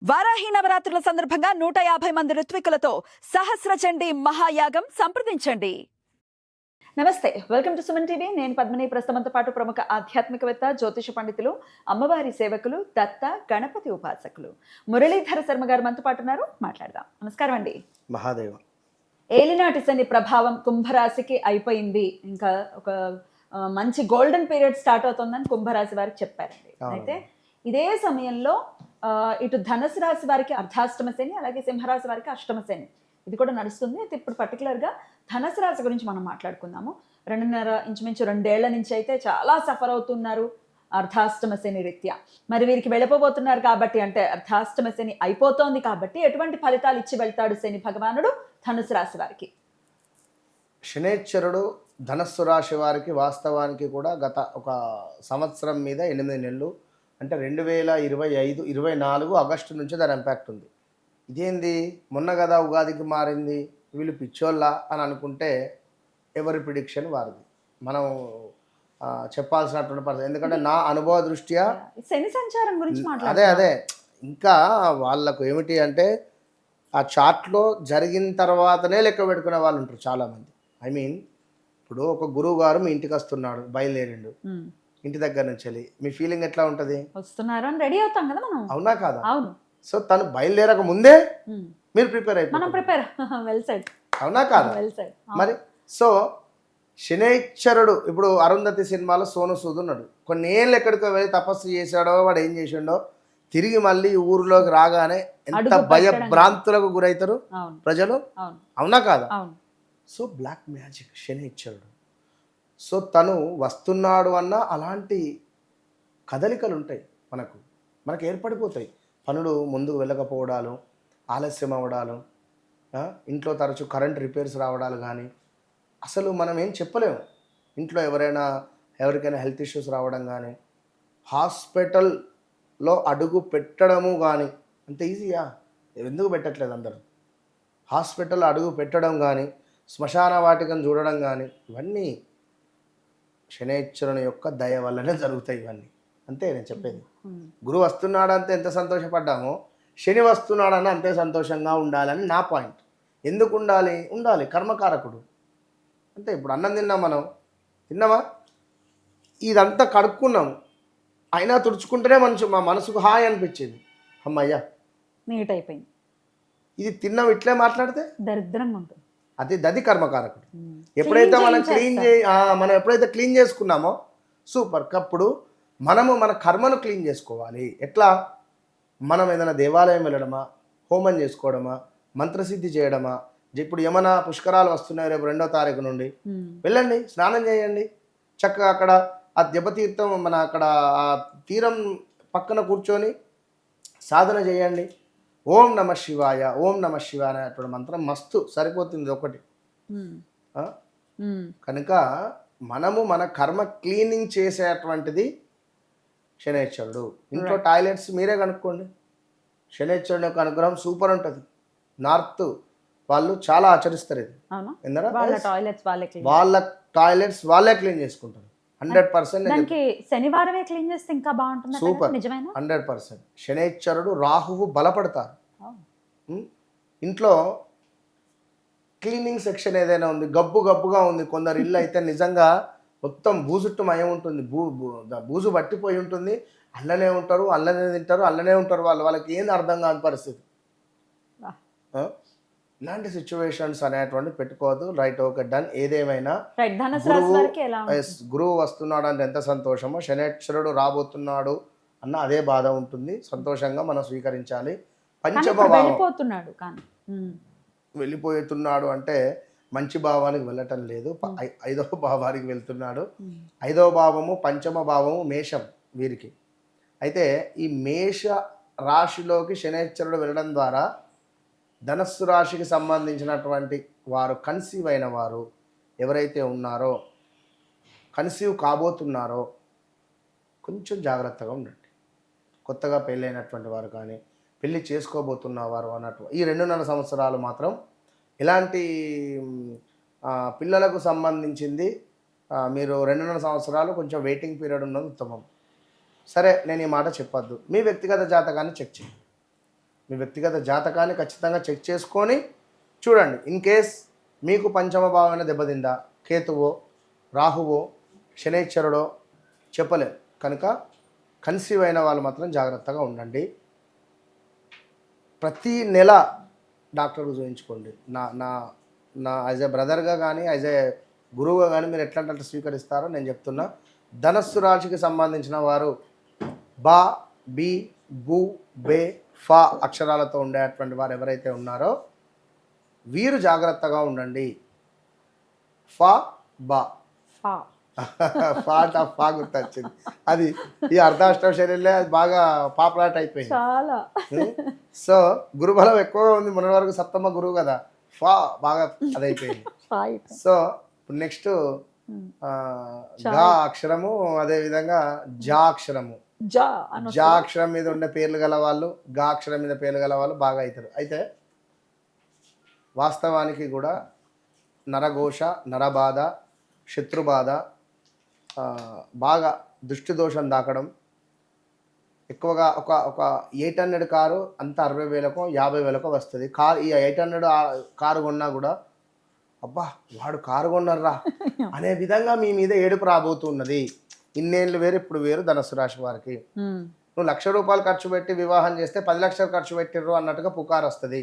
వారాహి నవరాత్రుల సందర్భంగా 150 మంది ఋత్వికులతో సహస్ర చండీ మహాయాగం సంప్రదించండి. నమస్తే, వెల్కమ్ టు సుమన్ టీవీ. నేను పద్మిని. ప్రస్తుతంతో పాటు ప్రముఖ ఆధ్యాత్మికవేత్త, జ్యోతిష పండితులు, అమ్మవారి సేవకులు, దత్త గణపతి ఉపాసకులు మురళీధర శర్మ గారు మనతో పాటు ఉన్నారు. మాట్లాడదాం. నమస్కారం అండి. మహాదేవ. ఏలినాటి శని ప్రభావం కుంభరాశికి అయిపోయింది. ఇంకా ఒక మంచి గోల్డెన్ పీరియడ్ స్టార్ట్ అవుతుందని కుంభరాశి వారికి చెప్పారండి. అయితే ఇదే సమయంలో ఇటు ధనుసు రాశి వారికి అర్ధాష్టమ శని, అలాగే సింహరాశి వారికి అష్టమ శని ఇది కూడా నడుస్తుంది. అయితే ఇప్పుడు పర్టికులర్గా ధనుసు రాశి గురించి మనం మాట్లాడుకుందాము. ఇంచుమించు 2 ఏళ్ల నుంచి అయితే చాలా సఫర్ అవుతున్నారు అర్ధాష్టమ శని రీత్యా. మరి వీరికి వెళ్ళిపోబోతున్నారు కాబట్టి, అంటే అర్ధాష్టమ శని అయిపోతోంది కాబట్టి ఎటువంటి ఫలితాలు ఇచ్చి వెళ్తాడు శని భగవానుడు ధనుసు రాశి వారికి? శనేశ్వరుడు ధనస్సు రాశి వారికి వాస్తవానికి కూడా గత ఒక సంవత్సరం మీద 8 నెలలు, అంటే 2025-24 ఆగస్టు నుంచి దాని ఇంపాక్ట్ ఉంది. ఇదేంది మొన్న కదా ఉగాదికి మారింది, వీళ్ళు పిచ్చోళ్ళ అని అనుకుంటే ఎవరి ప్రిడిక్షన్ వారిది. మనం చెప్పాల్సినటువంటి పరిస్థితి. ఎందుకంటే నా అనుభవ దృష్ట్యా శని సంచారం గురించి అదే ఇంకా వాళ్ళకు ఏమిటి అంటే ఆ చార్ట్లో జరిగిన తర్వాతనే లెక్క పెట్టుకునే వాళ్ళు ఉంటారు చాలామంది. ఐ మీన్, ఇప్పుడు ఒక గురువు గారు మీ ఇంటికి వస్తున్నాడు, బయలుదేరిండు ఇంటి దగ్గర నుంచి వెళ్ళి, మీ ఫీలింగ్ ఎట్లా ఉంటుంది? వస్తున్నారు అని రెడీ అవుతాం కదా మనం. అవునా కాదా? అవును. సో తను బయలుదేరక ముందే మీరు ప్రిపేర్ అయిపోయి, అవునా కాదా? మరి సో శనైశ్వరుడు ఇప్పుడు అరుంధతి సినిమాలో సోను సూద్ ఉన్నాడు. కొన్ని ఏళ్ళు ఎక్కడికో వెళ్ళి తపస్సు చేశాడో, వాడు ఏం చేసిండో, తిరిగి మళ్ళీ ఊరిలోకి రాగానే ఎంత భయభ్రాంతులకు గురవుతారు ప్రజలు, అవునా కాదా? సో బ్లాక్ మ్యాజిక్ శనైశ్వరుడు. సో తను వస్తున్నాడు అన్న అలాంటి కదలికలు ఉంటాయి, మనకు ఏర్పడిపోతాయి. పనులు ముందుకు వెళ్ళకపోవడాలు, ఆలస్యం అవ్వడాలు, ఇంట్లో తరచూ కరెంట్ రిపేర్స్ రావడాలు, కానీ అసలు మనం ఏం చెప్పలేము. ఇంట్లో ఎవరికైనా హెల్త్ ఇష్యూస్ రావడం కానీ, హాస్పిటల్లో అడుగు పెట్టడము కానీ, అంత ఈజీయా? ఎందుకు పెట్టట్లేదు అందరూ? హాస్పిటల్లో అడుగు పెట్టడం కానీ, శ్మశాన వాటికను చూడడం కానీ, ఇవన్నీ శనైశ్వరుని యొక్క దయ వల్లనే జరుగుతాయి ఇవన్నీ. అంతే నేను చెప్పేది. గురువు వస్తున్నాడంటే ఎంత సంతోషపడ్డామో, శని వస్తున్నాడని అంతే సంతోషంగా ఉండాలని నా పాయింట్. ఎందుకు ఉండాలి కర్మకారకుడు. అంతే. ఇప్పుడు అన్నం తిన్నామా, ఇదంతా కడుక్కున్నాము, అయినా తుడుచుకుంటేనే మా మనసుకు హాయ్ అనిపించింది. అమ్మయ్యా నీట్ అయిపోయింది. ఇది తిన్నాం ఇట్లే మాట్లాడితే దరిద్రంగా ఉంటుంది. అది కర్మకారకుడు. ఎప్పుడైతే మనం ఎప్పుడైతే క్లీన్ చేసుకున్నామో సూపర్. అప్పుడు మనము మన కర్మను క్లీన్ చేసుకోవాలి. ఎట్లా? మనం ఏదైనా దేవాలయం వెళ్ళడమా, హోమం చేసుకోవడమా, మంత్రసిద్ధి చేయడమా. ఇప్పుడు ఏమైనా పుష్కరాలు వస్తున్నాయి రేపు 2వ తారీఖు నుండి, వెళ్ళండి, స్నానం చేయండి. చక్కగా అక్కడ ఆ దెబ్బతీర్థం అక్కడ ఆ తీరం పక్కన కూర్చొని సాధన చేయండి. ఓం నమ శివాయ, ఓం నమ శివాయ అనేటువంటి మంత్రం మస్తు సరిపోతుంది ఒకటి. కనుక మనము మన కర్మ క్లీనింగ్ చేసేటువంటిది శనైశ్వరుడు. ఇంట్లో టాయిలెట్స్ మీరే కనుక్కోండి. శనైశ్వరుడు యొక్క అనుగ్రహం సూపర్ ఉంటుంది. నార్త్ వాళ్ళు చాలా ఆచరిస్తారు ఇది. వాళ్ళ టాయిలెట్స్ వాళ్ళే క్లీన్ చేసుకుంటారు. 100%. శనివారమే క్లీన్ చేస్తే ఇంకా బాగుంటుంది. సూపర్, 100%. శనైశ్వరుడు రాహువు బలపడతారు. ఇంట్లో క్లీనింగ్ సెక్షన్ ఏదైనా ఉంది, గబ్బుగా ఉంది, కొందరు ఇల్లు అయితే నిజంగా మొత్తం బూజుట్టుమయం ఉంటుంది, బూజు పట్టిపోయి ఉంటుంది. అల్లనే ఉంటారు, అల్లనే తింటారు, అల్లనే ఉంటారు. వాళ్ళకి ఏం అర్థం కాని పరిస్థితి. ఇలాంటి సిచ్యువేషన్స్ అనేటువంటి పెట్టుకోవద్దు. Right, okay, done. ఏదేమైనా గురువు వస్తున్నాడు అంటే ఎంత సంతోషమో, శనైశ్వరుడు రాబోతున్నాడు అన్న అదే బాధ ఉంటుంది. సంతోషంగా మనం స్వీకరించాలి. వెళ్ళిపోతున్నాడు అంటే మంచి భావానికి వెళ్ళటం లేదు, 5వ భావానికి వెళ్తున్నాడు. 5వ భావము, పంచమ భావము మేషం వీరికి. అయితే ఈ మేష రాశిలోకి శనైశ్వరుడు వెళ్ళడం ద్వారా ధనస్సు రాశికి సంబంధించినటువంటి వారు, కన్సీవ్ అయిన వారు ఎవరైతే ఉన్నారో, కన్సీవ్ కాబోతున్నారో కొంచెం జాగ్రత్తగా ఉండండి. కొత్తగా పెళ్ళైనటువంటి వారు కానీ, పెళ్ళి చేసుకోబోతున్నవారు అన్నట్టు ఈ 2.5 సంవత్సరాలు మాత్రం ఇలాంటి పిల్లలకు సంబంధించింది మీరు 2.5 సంవత్సరాలు కొంచెం వెయిటింగ్ పీరియడ్ ఉన్నది ఉత్తమం. సరే, నేను ఈ మాట చెప్పొద్దు, మీ వ్యక్తిగత జాతకాన్ని చెక్ చేయండి. మీ వ్యక్తిగత జాతకాన్ని ఖచ్చితంగా చెక్ చేసుకొని చూడండి. ఇన్ కేస్ మీకు పంచమ భావమైన దెబ్బతిందా, కేతువో రాహువో శనైశ్వరుడో చెప్పలేరు. కనుక కన్సీవ్ అయిన వాళ్ళు మాత్రం జాగ్రత్తగా ఉండండి. ప్రతి నెల డాక్టర్కు చూపించుకోండి. నా నా నా యాజ్ ఏ బ్రదర్గా కానీ యాజ్ ఏ గురువుగా కానీ మీరు ఎట్లాంటి స్వీకరిస్తారో నేను చెప్తున్నా. ధనస్సు రాశికి సంబంధించిన వారు బా, బి, బు, బే, ఫా అక్షరాలతో ఉండేటువంటి వారు ఎవరైతే ఉన్నారో వీరు జాగ్రత్తగా ఉండండి. ఫా, బా, ఫా గుర్తొచ్చింది. అది ఈ అర్ధాష్టమ శైలిలో అది బాగా పాపులర్ అయిపోయింది చాలా. సో గురుబలం ఎక్కువగా ఉంది. మొన్నటి వరకు సప్తమ గురువు కదా, ఫా బాగా అదైపోయింది. సో ఇప్పుడు నెక్స్ట్ గా అక్షరము, అదే విధంగా జా అక్షరము. జా అక్షరం మీద ఉండే పేర్లు గల వాళ్ళు, గా అక్షరం మీద పేర్లు గల వాళ్ళు బాగా అవుతారు. అయితే వాస్తవానికి కూడా నరఘోష, నరబాధ, శత్రుబాధ, బాగా దృష్టి దోషం దాకడం ఎక్కువగా ఒక 800 కారు అంత 60,000కో 50,000కో వస్తుంది. కారు ఈ 800 కారు కొన్నా కూడా అబ్బా వాడు కారు కొన్నారా అనే విధంగా మీ మీద ఏడుపు రాబోతున్నది. ఇన్నేళ్ళు వేరు ఇప్పుడు వేరు ధనస్సు రాశి వారికి. నువ్వు ₹1,00,000 ఖర్చు పెట్టి వివాహం చేస్తే 10 లక్షలు ఖర్చు పెట్టిర్రు అన్నట్టుగా పుకారు వస్తుంది.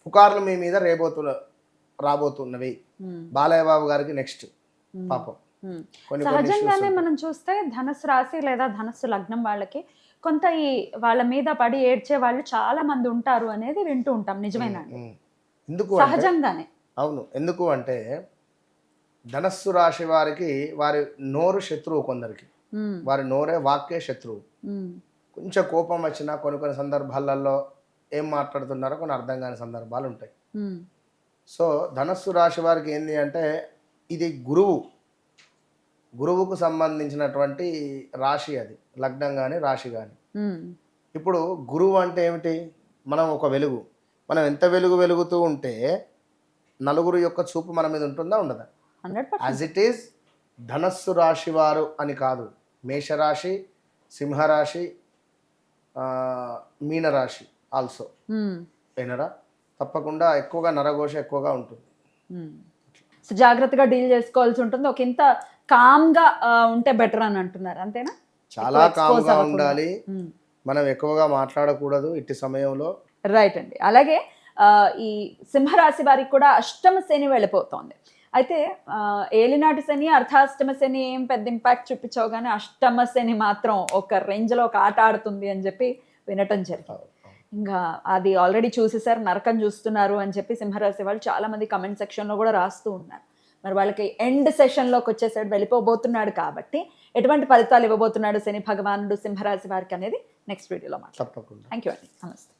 పుకార్లు మీ మీద రాబోతున్నవి. బాలయ్య బాబు గారికి నెక్స్ట్ పాపం. సహజంగానే మనం చూస్తే ధనస్సు రాశి లేదా ధనస్సు లగ్నం వాళ్ళకి కొంత ఈ వాళ్ళ మీద పడి ఏడ్చే వాళ్ళు చాలా మంది ఉంటారు అనేది వింటూ ఉంటాం. నిజమేనా? ఎందుకు సహజంగానే. అవును. ఎందుకు అంటే ధనస్సు రాశి వారికి వారి నోరు శత్రువు. కొందరికి వారి నోరే వాక్యే శత్రువు. కొంచెం కోపం వచ్చినా కొన్ని సందర్భాలలో ఏం మాట్లాడుతున్నారో కొన్ని అర్థం కాని సందర్భాలు ఉంటాయి. సో ధనస్సు రాశి వారికి ఏంటి అంటే ఇది గురువుకు సంబంధించినటువంటి రాశి, అది లగ్నం కానీ రాశి కానీ. ఇప్పుడు గురువు అంటే ఏమిటి? మనం ఒక వెలుగు. మనం ఎంత వెలుగుతూ ఉంటే నలుగురు యొక్క చూపు మన మీద ఉంటుందా, ఉండదా? యాజ్ ఇట్ ఈజ్ ధనస్సు రాశి వారు అని కాదు, మేషరాశి, సింహరాశి, మీనరాశి ఆల్సో అయినరా తప్పకుండా ఎక్కువగా నరఘోష ఎక్కువగా ఉంటుంది. జాగ్రత్తగా డీల్ చేసుకోవాల్సి ఉంటుంది. ఒక ఇంత కామ్గా ఉంటే బెటర్ అని అంటున్నారు, అంతేనా? చాలా కామ్గా ఉండాలి. మనం ఎక్కువగా మాట్లాడకూడదు ఇట్టి సమయంలో. రైట్ అండి. అలాగే ఈ సింహరాశి వారికి కూడా అష్టమ శని వెళ్ళిపోతుంది. అయితే ఏలినాటి శని, అర్ధాష్టమ శని ఏం పెద్ద ఇంపాక్ట్ చూపించావు, కానీ అష్టమ శని మాత్రం ఒక రేంజ్లో ఒక ఆట ఆడుతుంది అని చెప్పి వినటం జరిగింది. ఇంకా అది ఆల్రెడీ చూసేసారు, నరకం చూస్తున్నారు అని చెప్పి సింహరాశి వాళ్ళు చాలా మంది కమెంట్ సెక్షన్లో కూడా రాస్తూ ఉన్నారు. మరి వాళ్ళకి ఎండ్ సెషన్లోకి వచ్చేసాడు, వెళ్ళిపోబోతున్నాడు. కాబట్టి ఎటువంటి ఫలితాలు ఇవ్వబోతున్నాడు శని భగవానుడు సింహరాశి వారికి అనేది నెక్స్ట్ వీడియోలో మాట్లాడతాం. తప్పకుండా. థ్యాంక్ యూ అండి. నమస్తే.